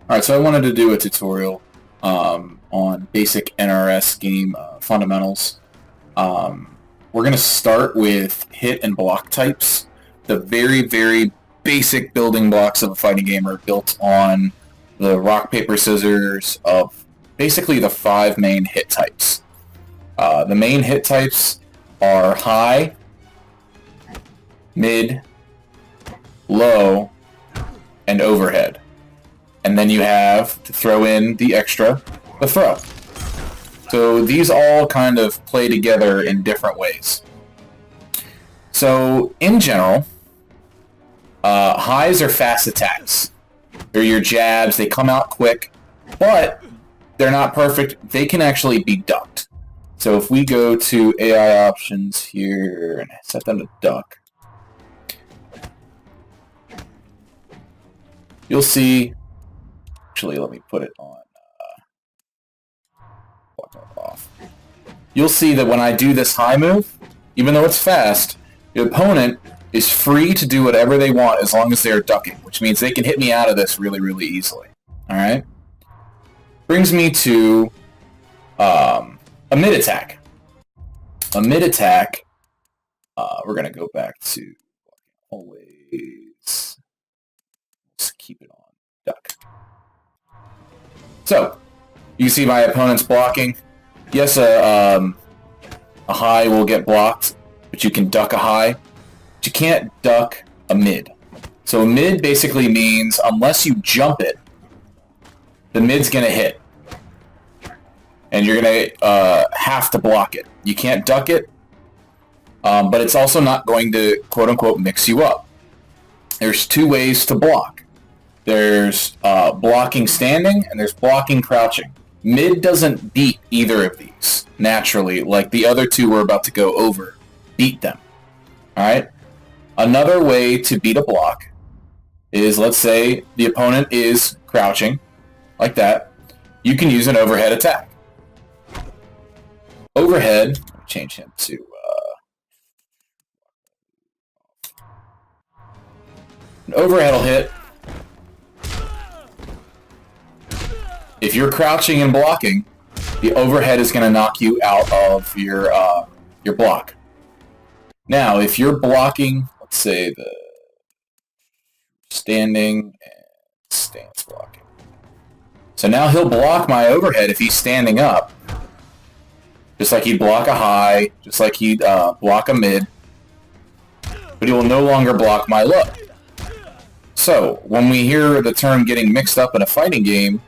Alright, so I wanted to do a tutorial on basic NRS game fundamentals. We're going to start with hit and block types. The very, very basic building blocks of a fighting game are built on the rock, paper, scissors of basically the 5 main hit types. The main hit types are high, mid, low, and overhead. And then you have to throw in the extra, the throw. So these all kind of play together in different ways. So in general, highs are fast attacks. They're your jabs, they come out quick, but they're not perfect. They can actually be ducked. So if we go to AI options here and set them to duck, you'll see. Actually, let me put it on off. You'll see that when I do this high move, even though it's fast, the opponent is free to do whatever they want as long as they're ducking, which means they can hit me out of this really, really easily. Alright? Brings me to a mid attack. A mid attack, we're going to go back to always. Let's keep it on duck. So, you see my opponent's blocking. Yes, a high will get blocked, but you can duck a high. But you can't duck a mid. So a mid basically means unless you jump it, the mid's going to hit. And you're going to have to block it. You can't duck it, but it's also not going to, quote-unquote, mix you up. There's 2 ways to block. There's blocking standing, and there's blocking crouching. Mid doesn't beat either of these, naturally, like the other 2 we're about to go over. Beat them. Alright? Another way to beat a block is, let's say the opponent is crouching, like that. You can use an overhead attack. Overhead, change him to an overhead will hit. If you're crouching and blocking, the overhead is going to knock you out of your block. Now, if you're blocking, let's say the standing and stance blocking. So now he'll block my overhead if he's standing up, just like he'd block a high, just like he'd block a mid, but he will no longer block my low. So, when we hear the term getting mixed up in a fighting game,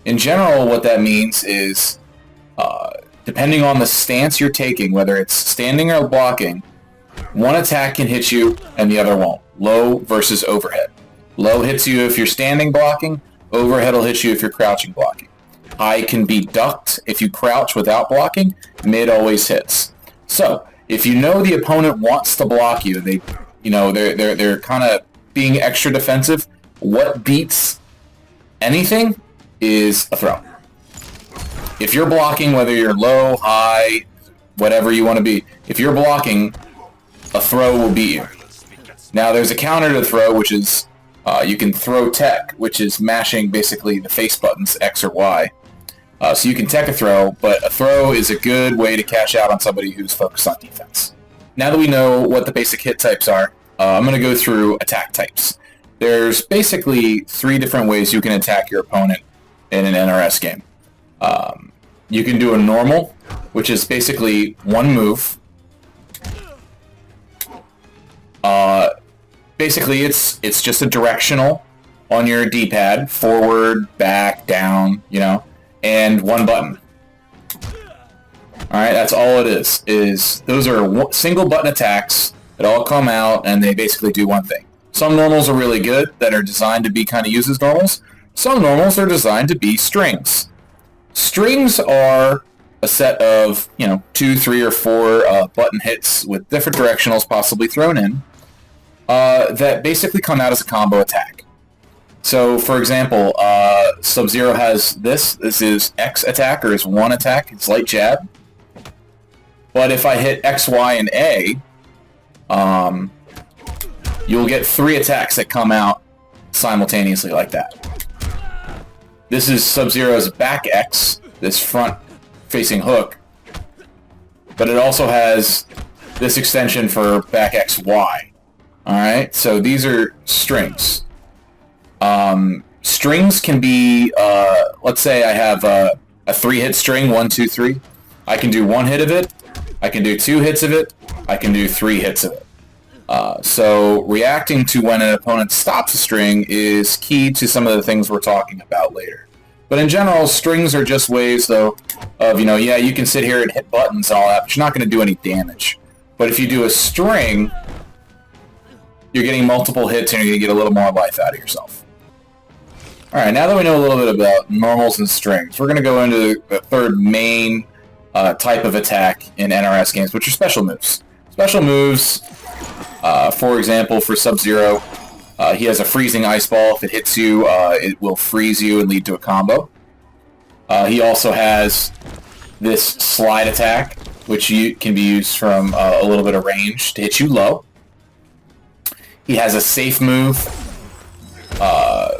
in general, what that means is, depending on the stance you're taking, whether it's standing or blocking, one attack can hit you and the other won't. Low versus overhead. Low hits you if you're standing blocking, overhead will hit you if you're crouching blocking. High can be ducked if you crouch without blocking, mid always hits. So, if you know the opponent wants to block you, they're kind of being extra defensive, what beats anything is a throw. If you're blocking, whether you're low, high, whatever you want to be, if you're blocking, a throw will beat you. Now there's a counter to throw, which is you can throw tech, which is mashing basically the face buttons X or Y. So you can tech a throw, but a throw is a good way to cash out on somebody who's focused on defense. Now that we know what the basic hit types are, I'm going to go through attack types. There's basically 3 different ways you can attack your opponent in an NRS game. You can do a normal, which is basically one move. Basically, it's just a directional on your D-pad, forward, back, down, and one button. Alright, that's all it is. Those are single button attacks that all come out, and they basically do one thing. Some normals are really good, that are designed to be kind of used as normals. Some normals are designed to be strings. Strings are a set of, 2, 3, or 4 button hits with different directionals possibly thrown in that basically come out as a combo attack. So, for example, Sub-Zero has this. This is X attack, or is one attack. It's light jab. But if I hit X, Y, and A, you'll get 3 attacks that come out simultaneously like that. This is Sub-Zero's back X, this front-facing hook, but it also has this extension for back XY. Alright, so these are strings. Strings can be, let's say I have a 3-hit string, 1, 2, 3. I can do 1 hit of it, I can do 2 hits of it, I can do 3 hits of it. So reacting to when an opponent stops a string is key to some of the things we're talking about later. But in general, strings are just ways, though, of, you know, yeah, you can sit here and hit buttons and all that, but you're not going to do any damage. But if you do a string, you're getting multiple hits and you're going to get a little more life out of yourself. Alright, now that we know a little bit about normals and strings, we're going to go into the third main type of attack in NRS games, which are special moves. Special moves, for example, for Sub-Zero, he has a freezing ice ball. If it hits you, it will freeze you and lead to a combo. He also has this slide attack, which can be used from a little bit of range to hit you low. He has a safe move,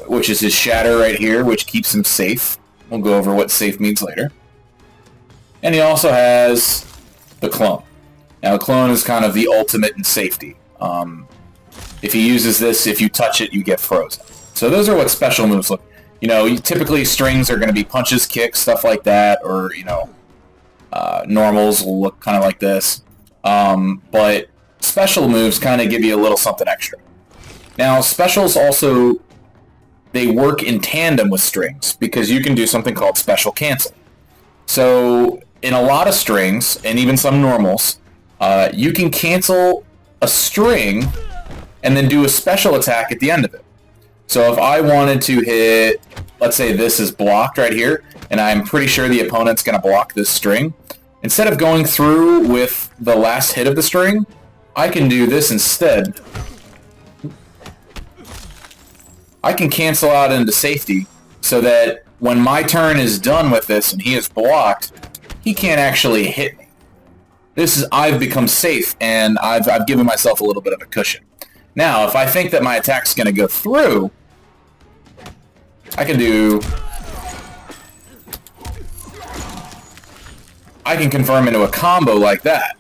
which is his shatter right here, which keeps him safe. We'll go over what safe means later. And he also has the clone. Now, the clone is kind of the ultimate in safety. If he uses this, if you touch it, you get frozen. So those are what special moves look. You know, typically strings are going to be punches, kicks, stuff like that, or, you know, normals will look kind of like this. But special moves kind of give you a little something extra. Now, specials also, they work in tandem with strings, because you can do something called special cancel. So, in a lot of strings, and even some normals, you can cancel a string and then do a special attack at the end of it. So if I wanted to hit, let's say this is blocked right here, and I'm pretty sure the opponent's going to block this string, instead of going through with the last hit of the string, I can do this instead. I can cancel out into safety so that when my turn is done with this and he is blocked, he can't actually hit me. I've become safe, and I've given myself a little bit of a cushion. Now, if I think that my attack's going to go through, I can confirm into a combo like that.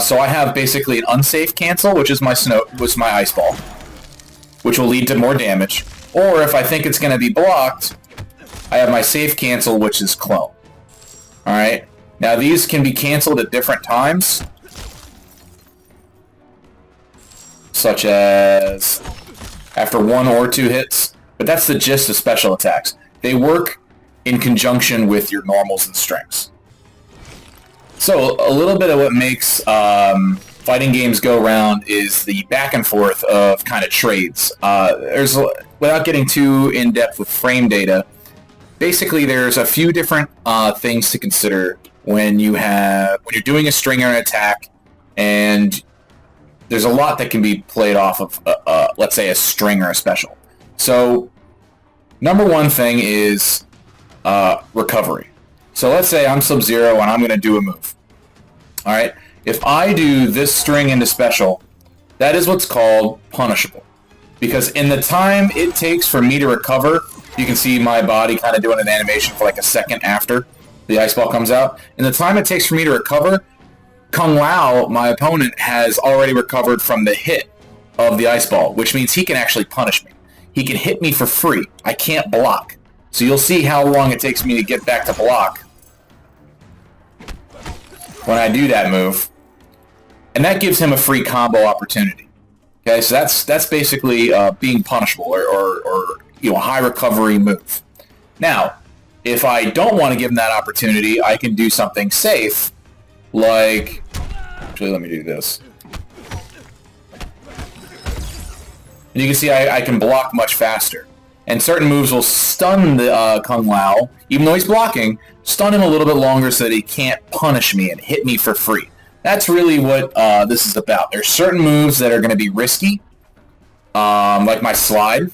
So I have basically an unsafe cancel, which is my ice ball, which will lead to more damage. Or if I think it's going to be blocked, I have my safe cancel, which is clone. Alright? Now these can be canceled at different times, such as after 1 or 2 hits, but that's the gist of special attacks. They work in conjunction with your normals and strings. So a little bit of what makes fighting games go around is the back and forth of kind of trades. Without getting too in-depth with frame data, basically there's a few different things to consider when you're doing a string or an attack, and there's a lot that can be played off of, let's say, a string or a special. So, number one thing is recovery. So let's say I'm Sub-Zero and I'm going to do a move. Alright? If I do this string into special, that is what's called punishable. Because in the time it takes for me to recover, you can see my body kind of doing an animation for like a second after the ice ball comes out. In the time it takes for me to recover, Kung Lao, my opponent, has already recovered from the hit of the ice ball, which means he can actually punish me. He can hit me for free. I can't block. So you'll see how long it takes me to get back to block when I do that move. And that gives him a free combo opportunity. Okay, so that's basically being punishable or a high recovery move. Now, if I don't want to give him that opportunity, I can do something safe, like, actually let me do this. And you can see I can block much faster. And certain moves will stun the Kung Lao, even though he's blocking, stun him a little bit longer so that he can't punish me and hit me for free. That's really what this is about. There's certain moves that are going to be risky, like my slide.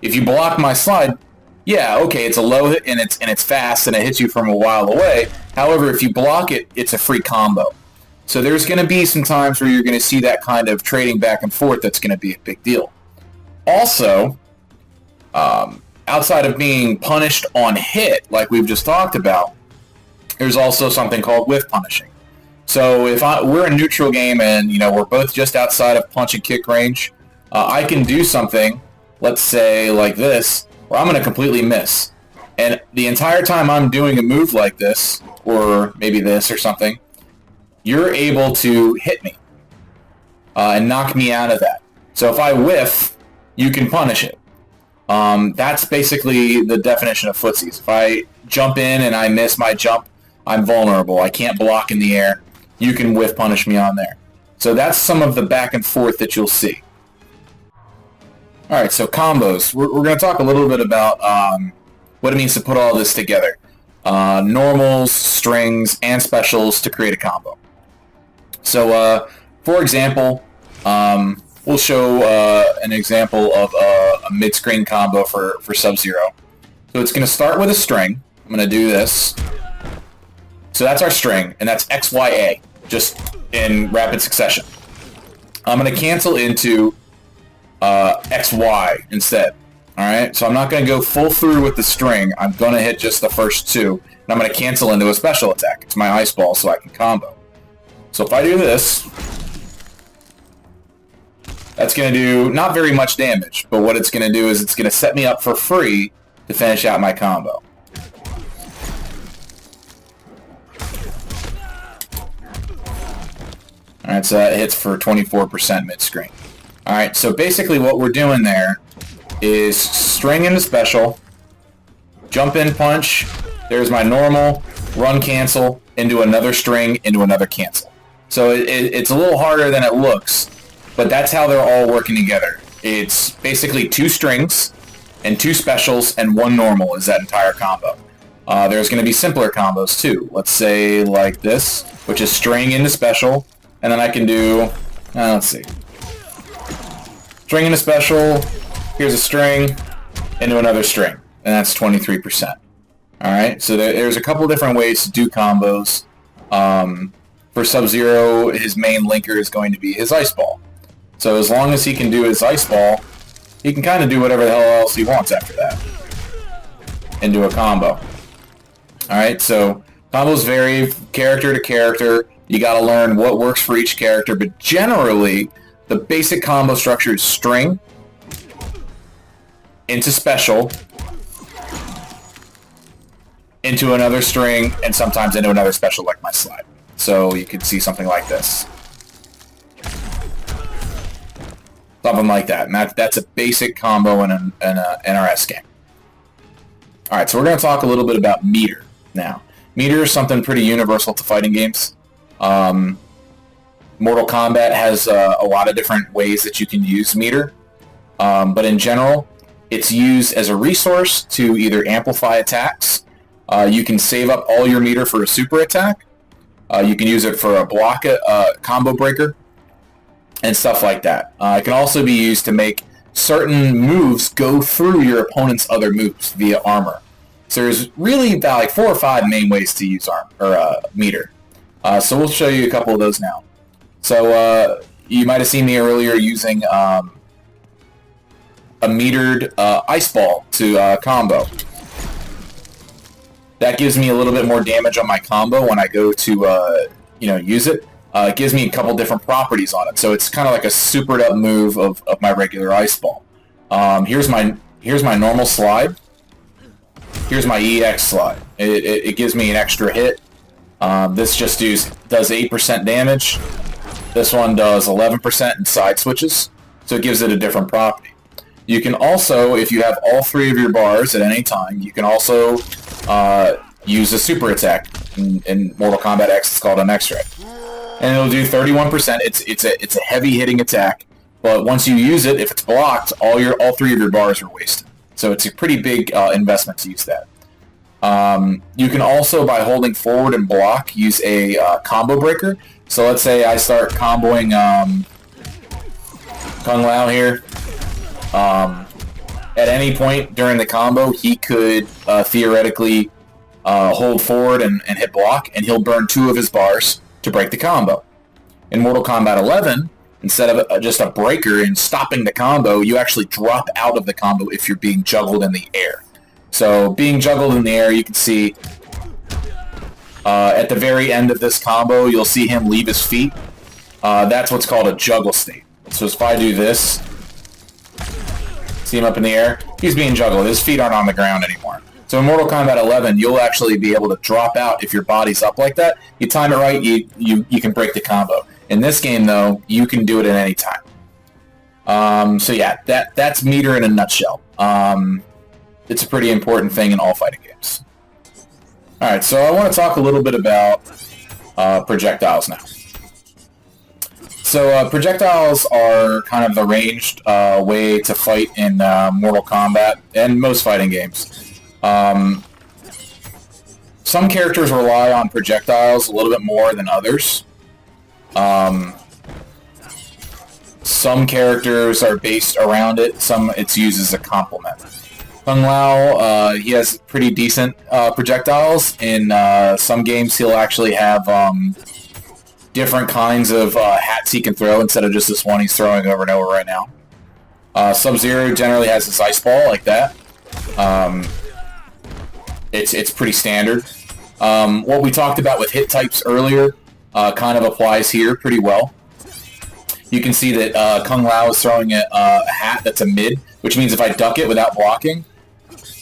If you block my slide, yeah, okay, it's a low hit and it's fast and it hits you from a while away. However, if you block it, it's a free combo. So there's going to be some times where you're going to see that kind of trading back and forth that's going to be a big deal. Also, outside of being punished on hit, like we've just talked about, there's also something called whiff punishing. So if we're a neutral game and we're both just outside of punch and kick range, I can do something, let's say like this, where I'm going to completely miss. And the entire time I'm doing a move like this, or maybe this or something, you're able to hit me and knock me out of that. So if I whiff, you can punish it. That's basically the definition of footsies. If I jump in and I miss my jump, I'm vulnerable. I can't block in the air. You can whiff punish me on there. So that's some of the back and forth that you'll see. Alright, so combos. We're going to talk a little bit about what it means to put all this together. Normals, strings, and specials to create a combo. So, for example, we'll show an example of a mid-screen combo for Sub-Zero. So it's going to start with a string. I'm going to do this. So that's our string, and that's XYA, just in rapid succession. I'm going to cancel into XY instead. Alright, so I'm not going to go full through with the string. I'm going to hit just the first two, and I'm going to cancel into a special attack. It's my ice ball, so I can combo. So if I do this, that's going to do not very much damage, but what it's going to do is it's going to set me up for free to finish out my combo. Alright, so that hits for 24% mid-screen. Alright, so basically what we're doing there is string into special, jump in punch, there's my normal, run cancel, into another string, into another cancel. So it's a little harder than it looks, but that's how they're all working together. It's basically 2 strings and 2 specials and 1 normal is that entire combo. There's going to be simpler combos too. Let's say like this, which is string into special, and then I can do, let's see, string into special, here's a string, into another string, and that's 23%. Alright, so there's a couple different ways to do combos. For Sub-Zero, his main linker is going to be his ice ball. So as long as he can do his ice ball, he can kind of do whatever the hell else he wants after that. Into a combo. Alright, so combos vary character to character. You gotta learn what works for each character, but generally, the basic combo structure is string, into special, into another string, and sometimes into another special like my slide. So you could see something like this. Something like that. And that's a basic combo in an NRS game. Alright, so we're going to talk a little bit about meter now. Meter is something pretty universal to fighting games. Mortal Kombat has a lot of different ways that you can use meter. But in general, it's used as a resource to either amplify attacks. You can save up all your meter for a super attack. You can use it for a block, combo breaker, and stuff like that. It can also be used to make certain moves go through your opponent's other moves via armor. So there's really about like 4 or 5 main ways to use meter. So we'll show you a couple of those now. So you might have seen me earlier using a metered ice ball to combo. That gives me a little bit more damage on my combo when I go to use it. It gives me a couple different properties on it, so it's kind of like a supered up move of my regular ice ball. Here's my normal slide. Here's my EX slide. It gives me an extra hit. This just does 8% damage. This one does 11% in side switches, so it gives it a different property. You can also, if you have all 3 of your bars at any time, you can also use a super attack. In Mortal Kombat X, it's called an X-Ray. And it'll do 31%. It's a heavy hitting attack, but once you use it, if it's blocked, all 3 of your bars are wasted. So it's a pretty big investment to use that. You can also, by holding forward and block, use a combo breaker. So let's say I start comboing Kung Lao here. At any point during the combo, he could theoretically hold forward and hit block, and he'll burn 2 of his bars to break the combo. In Mortal Kombat 11, instead of just a breaker and stopping the combo, you actually drop out of the combo if you're being juggled in the air. So being juggled in the air, you can see at the very end of this combo, you'll see him leave his feet. That's what's called a juggle state. So if I do this, see him up in the air, he's being juggled. His feet aren't on the ground anymore. So in Mortal Kombat 11, you'll actually be able to drop out if your body's up like that. You time it right, you can break the combo. In this game, though, you can do it at any time. So yeah, that's meter in a nutshell. It's a pretty important thing in all fighting games. Alright, so I want to talk a little bit about projectiles now. So projectiles are kind of the ranged way to fight in Mortal Kombat and most fighting games. Some characters rely on projectiles a little bit more than others. Some characters are based around it, some it's used as a complement. Kung Lao, he has pretty decent projectiles. In some games he'll actually have different kinds of hats he can throw instead of just this one he's throwing over and over right now. Sub-Zero generally has his ice ball like that. It's pretty standard. What we talked about with hit types earlier kind of applies here pretty well. You can see that Kung Lao is throwing a hat that's a mid, which means if I duck it without blocking,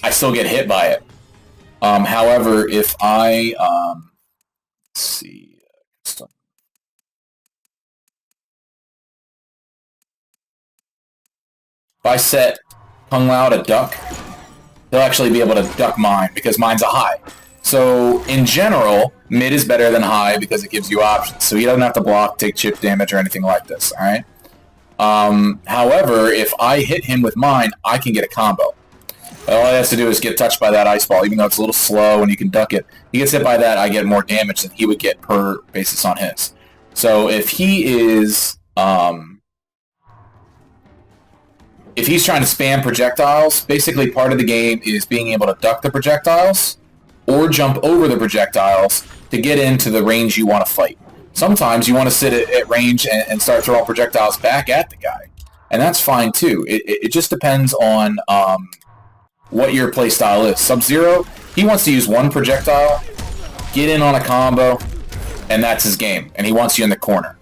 I still get hit by it. However, if I... let's see... If I set Kung Lao to duck, he'll actually be able to duck mine because mine's a high. So, in general, mid is better than high because it gives you options. So he doesn't have to block, take chip damage, or anything like this, alright? However, if I hit him with mine, I can get a combo. All he has to do is get touched by that ice ball, even though it's a little slow and you can duck it. He gets hit by that, I get more damage than he would get per basis on his. So if he is... if he's trying to spam projectiles, basically part of the game is being able to duck the projectiles or jump over the projectiles to get into the range you want to fight. Sometimes you want to sit at range and start throwing projectiles back at the guy, and that's fine too. It just depends on what your playstyle is. Sub-Zero, he wants to use one projectile, get in on a combo, and that's his game, and he wants you in the corner.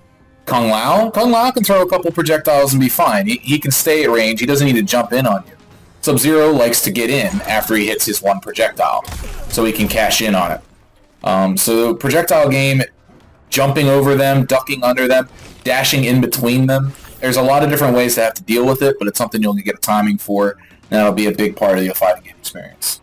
Kung Lao can throw a couple projectiles and be fine. He can stay at range. He doesn't need to jump in on you. Sub-Zero likes to get in after he hits his one projectile, so he can cash in on it. So the projectile game, jumping over them, ducking under them, dashing in between them, there's a lot of different ways to have to deal with it, but it's something you'll get a timing for, and that'll be a big part of your fighting game experience.